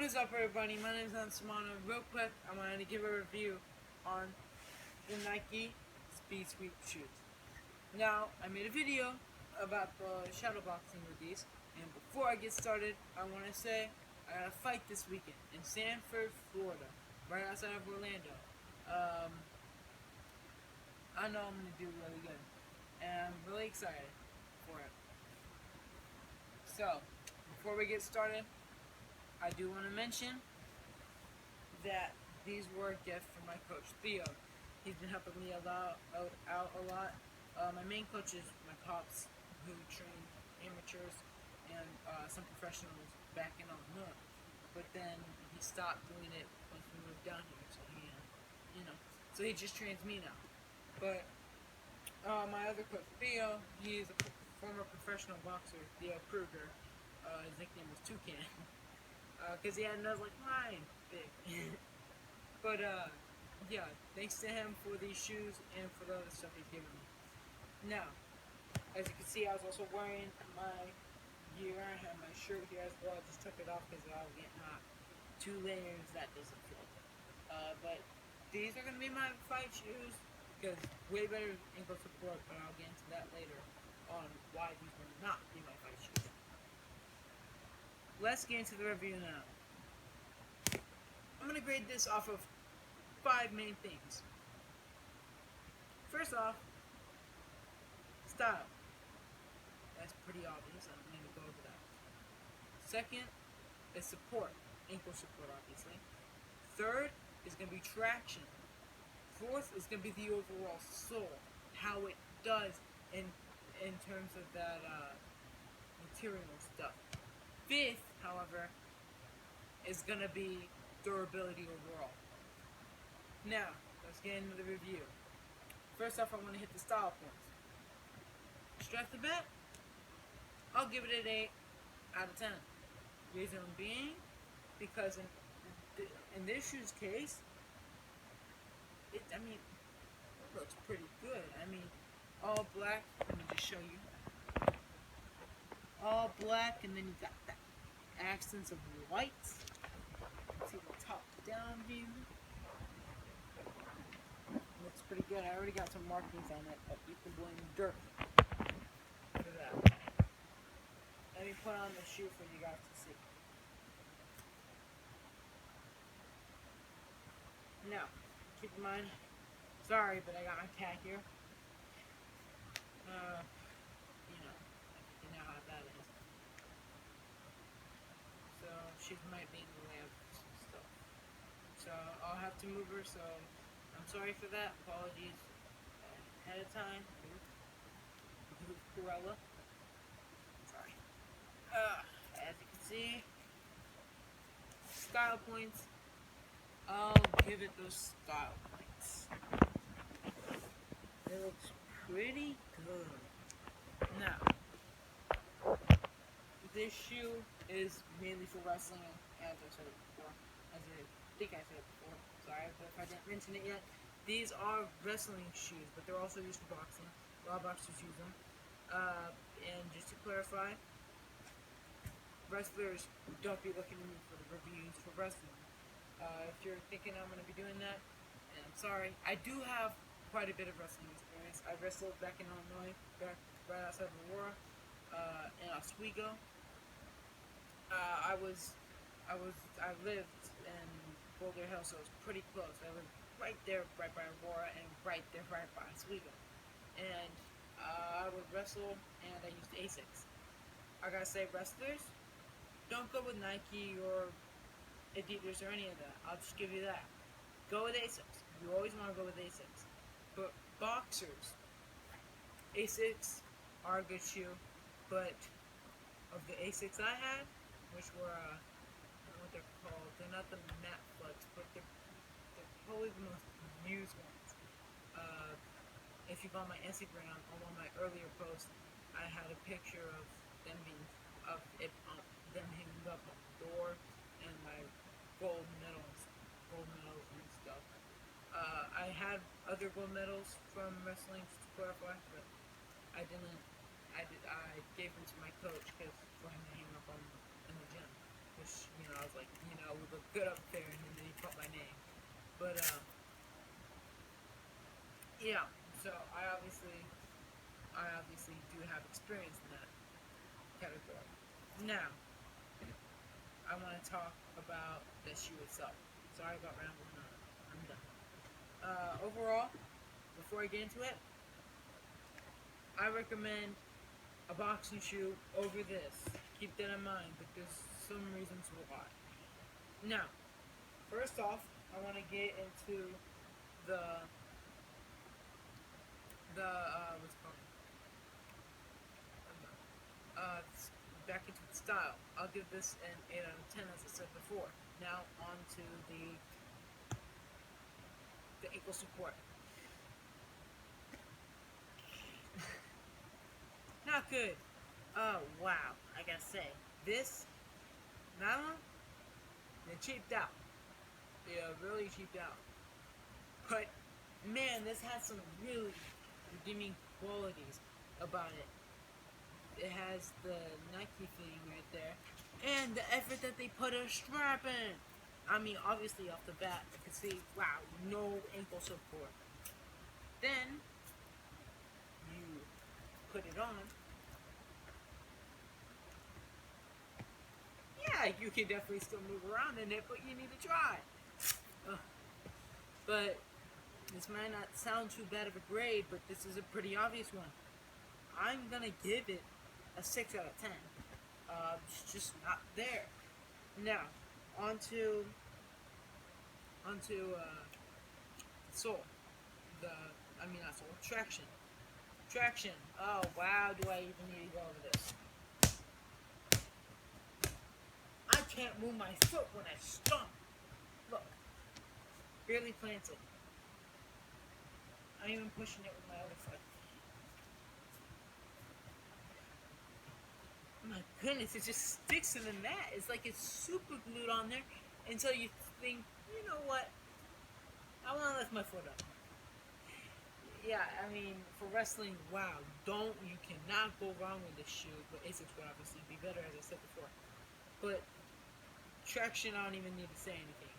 is up, everybody? My name is Ansamana. Real quick, I wanted to give a review on the Nike SpeedSweep shoes. Now, I made a video about the shadow boxing with these, and before I get started, I want to say I got a fight this weekend in Sanford, Florida, right outside of Orlando. I know I'm going to do really good, and I'm really excited for it. So, before we get started, I do want to mention that these were a gift from my coach, Theo. He's been helping me out a lot. My main coach is my pops, who train amateurs and some professionals back in Illinois. But then he stopped doing it once we moved down here, so so he just trains me now. But my other coach, Theo, he is a former professional boxer, Theo Kruger. His nickname was Toucan. Because he had a nose like mine, big. But, yeah, thanks to him for these shoes and for the other stuff he's given me. Now, as you can see, I was also wearing my gear. I have my shirt here as well. I just took it off because I was getting hot. 2 layers, that doesn't feel good. But these are going to be my fight shoes because way better ankle support, but I'll get into that later on why these will not be my fight shoes. Let's get into the review now. I'm going to grade this off of 5 main things. First off, style. That's pretty obvious. I don't need to go over that. Second is support. Ankle support, obviously. Third is going to be traction. Fourth is going to be the overall sole. How it does in terms of that material stuff. Fifth, however, is going to be durability overall. Now, let's get into the review. First off, I want to hit the style points. Straight off the bat, I'll give it an 8 out of 10. Reason being, because in this shoe's case, it looks pretty good. All black. Let me just show you. All black, and then you got that accents of white. See the top down view. Looks pretty good. I already got some markings on it, but you can blame dirt for that. Let me put on the shoe for you guys to see. Now, keep in mind, sorry, but I got my cat here. You know how that is. So she might be in the way of some stuff. So I'll have to move her. So I'm sorry for that. Apologies ahead of time. Corella. Sorry. As you can see, style points. I'll give it those style points. It looks pretty good. Now, this shoe is mainly for wrestling, as I said it before. Sorry, but if I didn't mention it yet, these are wrestling shoes, but they're also used for boxing. A lot of boxers use them. And just to clarify, wrestlers, don't be looking at me for the reviews for wrestling. If you're thinking I'm going to be doing that, and I'm sorry, I do have quite a bit of wrestling experience. I wrestled back in Illinois, right outside of Aurora, in Oswego. I lived in Boulder Hill, so it was pretty close. I lived right there, right by Aurora, and right there, right by Oswego. And I would wrestle, and I used Asics. I gotta say, wrestlers, don't go with Nike or Adidas or any of that. I'll just give you that. Go with Asics. You always want to go with Asics. But boxers, Asics are a good shoe, but of the Asics I had, which were, I don't know what they're called. They're not the matte floods, but they're probably the most used ones. If you go on my Instagram, on one of my earlier posts, I had a picture of them them hanging up on the door, and my gold medals and stuff. I had other gold medals from wrestling, just to clarify, but I gave them to my coach for him to hang up on in the gym. Which, I was like, we look good up there, and then he put my name. But yeah. So I obviously do have experience in that category. Now, I want to talk about the shoe itself. Sorry about rambling on. I'm done. Overall, before I get into it, I recommend a boxing shoe over this. Keep that in mind, but there's some reasons why. Now, first off, I want to get into the what's it called? Uh, Back into the style. I'll give this an 8 out of 10, as I said before. Now on to the ankle support. Not good. Oh wow! I gotta say, this nylon, they cheaped out. Yeah, really cheaped out. But man, this has some really redeeming qualities about it. It has the Nike thing right there, and the effort that they put a strap in. I mean, obviously off the bat, you can see, wow, no ankle support. Then you put it on. Yeah, you can definitely still move around in it, but you need to try. But this might not sound too bad of a grade, but this is a pretty obvious one. I'm gonna give it a 6 out of 10. It's just not there. Now, onto sole. Not sole. Traction. Traction. Oh wow, do I even need to go over this? I can't move my foot when I stomp. Look, barely planted. I'm even pushing it with my other foot. My goodness, it just sticks in the mat. It's like it's super glued on there until you think, you know what? I want to lift my foot up. Yeah, I mean, for wrestling, wow, you cannot go wrong with this shoe, but ASICS would obviously be better, as I said before. But traction, I don't even need to say anything.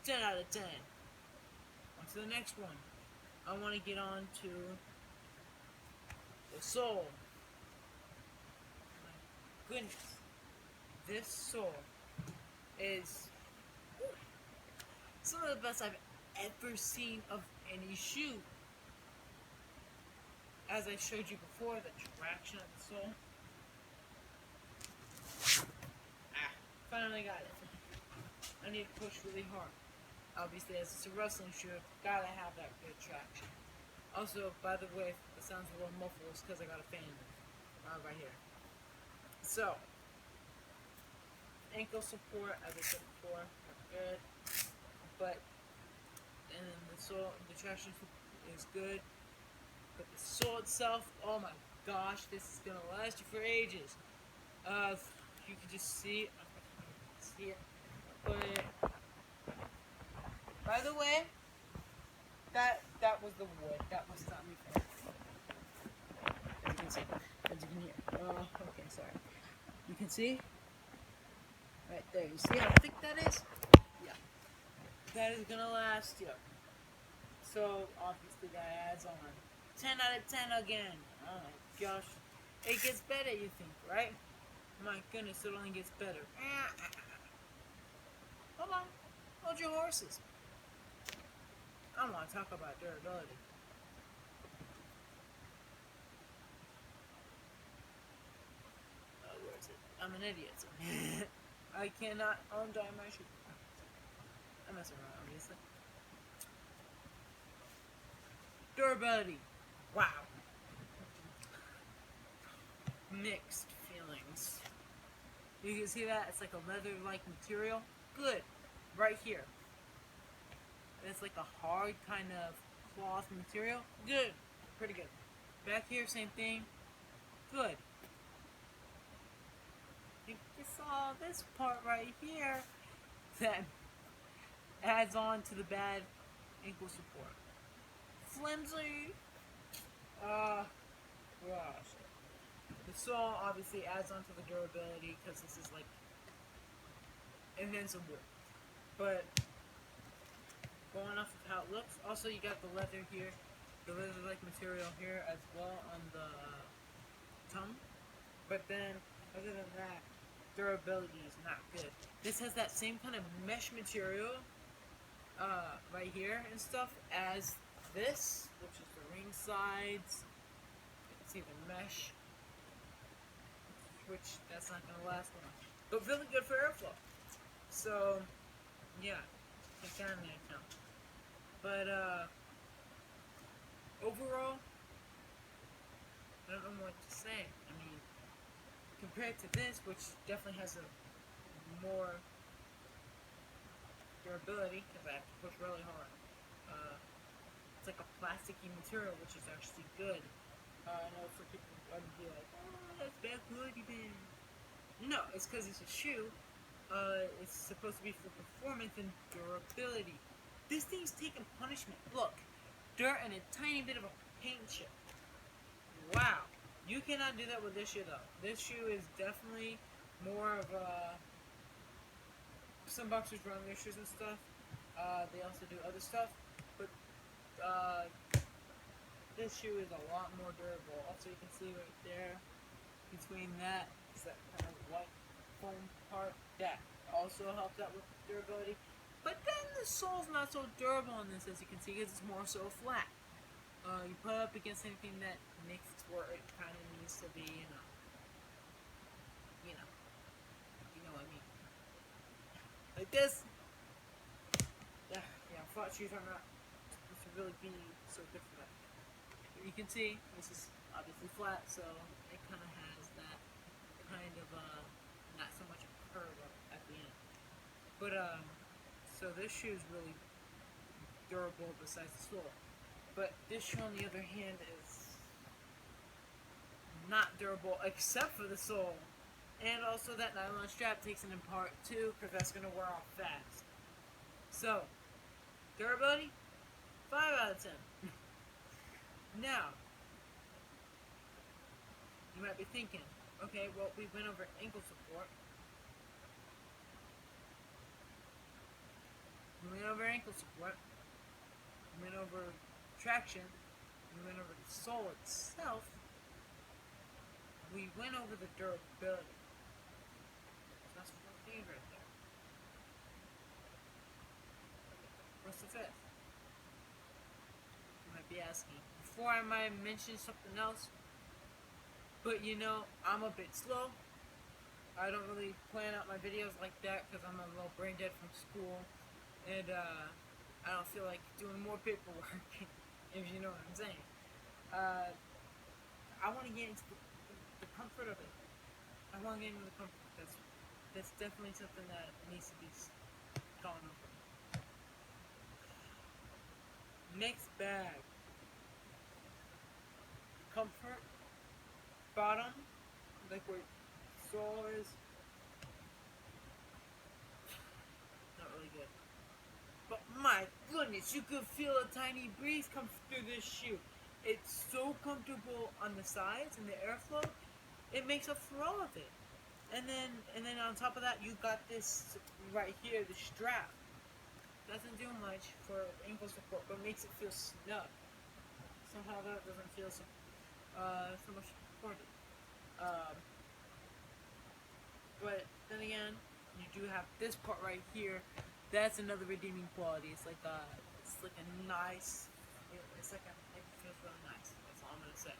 10 out of 10. On to the next one. I want to get on to the sole. My goodness. This sole is some of the best I've ever seen of any shoe. As I showed you before, the traction of the sole. Finally got it. I need to push really hard. Obviously, as it's a wrestling shoe, gotta have that good traction. Also, by the way, it sounds a little muffled, it's because I got a fan right here. So, ankle support, as I said before, are good. But, and the traction is good. But the sole itself, oh my gosh, this is gonna last you for ages. You can just see it. But by the way, that was the wood. That was not me. As you can see, as you can hear. Okay, sorry. You can see right there. You see how thick that is? Yeah, that is gonna last you. So obviously that adds on. 10 out of 10 again. Oh my gosh. It gets better, you think, right? My goodness, it only gets better. Hold on. Hold your horses. I want to talk about durability. Where is it? I'm an idiot. I cannot untie my shoe. I'm messing around, obviously. Durability. Wow. Mixed feelings. You can see that? It's like a leather-like material. Good. Right here. It's like a hard kind of cloth material. Good. Pretty good. Back here, same thing. Good. You saw this part right here that adds on to the bad ankle support. Flimsy. Gosh. The sole obviously adds on to the durability because this is like invincible. But going off of how it looks, also you got the leather here, the leather-like material here as well on the tongue. But then, other than that, durability is not good. This has that same kind of mesh material right here and stuff as this, which is the ring sides. You can see the mesh, which that's not going to last long. But really good for airflow. So, yeah, take that into account. But, overall, I don't know what to say. I mean, compared to this, which definitely has a more durability, because I have to push really hard. It's like a plasticky material, which is actually good. I know for people who would be like, oh, that's bad quality, man. No, it's because it's a shoe. It's supposed to be for performance and durability. This thing's taking punishment. Look, dirt and a tiny bit of a paint chip. Wow. You cannot do that with this shoe, though. This shoe is definitely more of a... Some boxers run their shoes and stuff. They also do other stuff. But this shoe is a lot more durable. Also, you can see right there, between that, is that kind of white foam part. That also helps out with durability. But then the sole's not so durable on this, as you can see, because it's more so flat. You put it up against anything that makes it where it kind of needs to be, you know what I mean. Like this. Yeah, flat shoes are not supposed to really be so good for that. But you can see, this is obviously flat, so it kind of has that kind of, not so much a curve at the end. But, so this shoe is really durable besides the sole. But this shoe, on the other hand, is not durable except for the sole. And also that nylon strap takes it apart too, because that's going to wear off fast. So, durability, 5 out of 10. Now, you might be thinking, okay, well, we went over ankle support. We went over ankle support. We went over traction. We went over the sole itself. We went over the durability. That's 4 things right there. What's the fifth? You might be asking. Before I might mention something else, but you know, I'm a bit slow. I don't really plan out my videos like that because I'm a little brain dead from school, and I don't feel like doing more paperwork, if you know what I'm saying. I want to get into the comfort of it. I want to get into the comfort. That's definitely something that needs to be gone over. Next bag. Comfort. Bottom. Like where sole is. Not really good. But my goodness, you could feel a tiny breeze come through this shoe. It's so comfortable on the sides and the airflow. It makes up for all of it. And then on top of that, you got this right here, the strap. Doesn't do much for ankle support, but makes it feel snug. Somehow that doesn't feel so much supported. But then again, you do have this part right here. That's another redeeming quality. It's like a nice. It feels really nice. That's all I'm gonna say.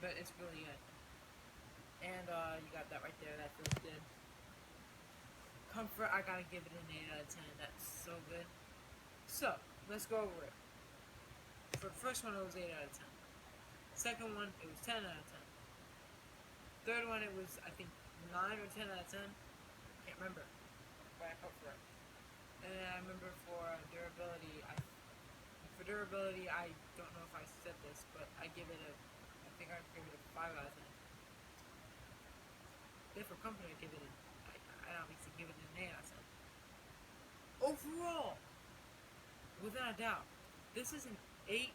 But it's really good. And you got that right there. That feels good. Comfort, I gotta give it an 8 out of 10. That's so good. So let's go over it. For the first one, it was 8 out of 10. Second one, it was 10 out of 10. Third one, it was, I think, 9 or 10 out of 10. Can't remember. But I felt for it. And then I remember for durability, I don't know if I said this, but I think I'd give it a 5 out of 10. Then for comfort, I obviously give it an 8 out of 10. Overall, without a doubt, this is an 8.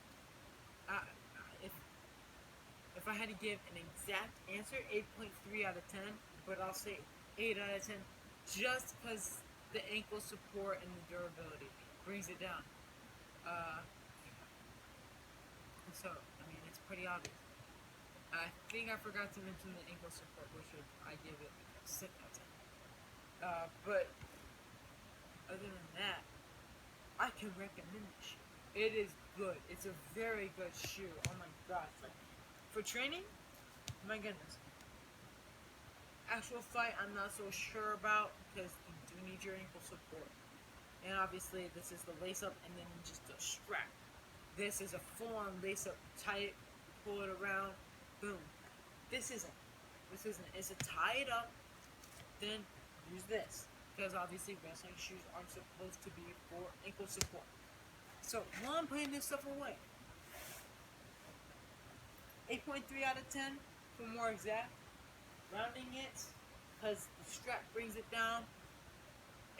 If I had to give an exact answer, 8.3 out of 10, but I'll say 8 out of 10 just because the ankle support and the durability brings it down. So, I mean, it's pretty obvious. I think I forgot to mention the ankle support, which I give it 6 out of 10. But other than that, I can recommend this shoe. It is good. It's a very good shoe. Oh my gosh. Like, for training, my goodness. Actual fight, I'm not so sure about because you do need your ankle support. And obviously, this is the lace up and then just a strap. This is a full-on lace up, tie it, pull it around, boom. This isn't. It's a tie it up, then use this. Because obviously wrestling shoes aren't supposed to be for ankle support. So while I'm putting this stuff away, 8.3 out of 10 for more exact. Rounding it, because the strap brings it down,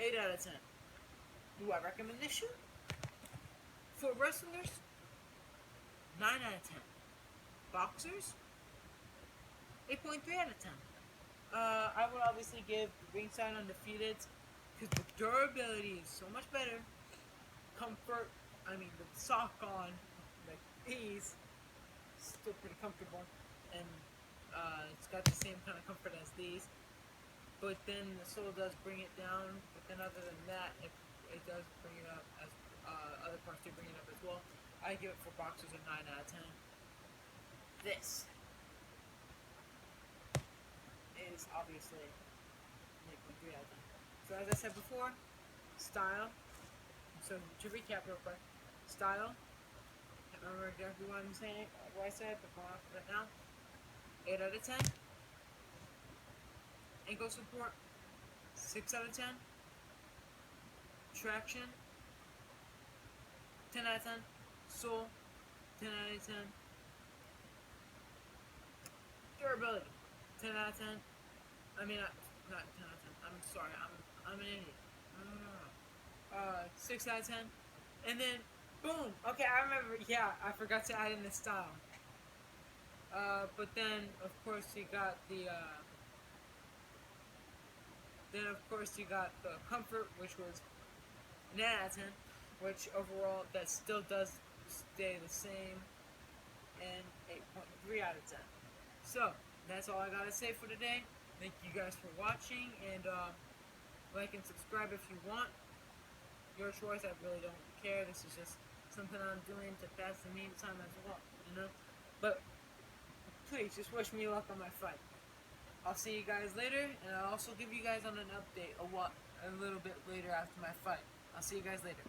8 out of 10. Do I recommend this shoe? For wrestlers, 9 out of 10. Boxers, 8.3 out of 10. I would obviously give Ringside Undefeated because the durability is so much better. Comfort, I mean the sock on, like these, still pretty comfortable, and it's got the same kind of comfort as these. But then the sole does bring it down. But then other than that, it does bring it up as other parts do bring it up as well. I give it for boxers a 9 out of 10. This is obviously 8.3 out of 10. So as I said before, style. So to recap real quick, style. Can't remember exactly what I'm saying, what I said, but going off of it now. 8 out of 10. Ankle support, 6 out of 10. Traction, 10 out of 10. Sole, 10 out of 10. Durability, 10 out of 10. I mean, not 10 out of 10. I'm sorry, I'm an idiot. 6 out of 10. And then, boom. Okay, I remember. Yeah, I forgot to add in the style. But then, of course, you got the. Then, of course, you got the comfort, which was 9 out of 10. Which overall, that still does stay the same. And 8.3 out of 10. So, that's all I gotta say for today. Thank you guys for watching, and like and subscribe if you want. Your choice, I really don't care. This is just something I'm doing to pass the meantime as well, you know? But please, just wish me luck on my fight. I'll see you guys later, and I'll also give you guys on an update of what a little bit later after my fight. I'll see you guys later.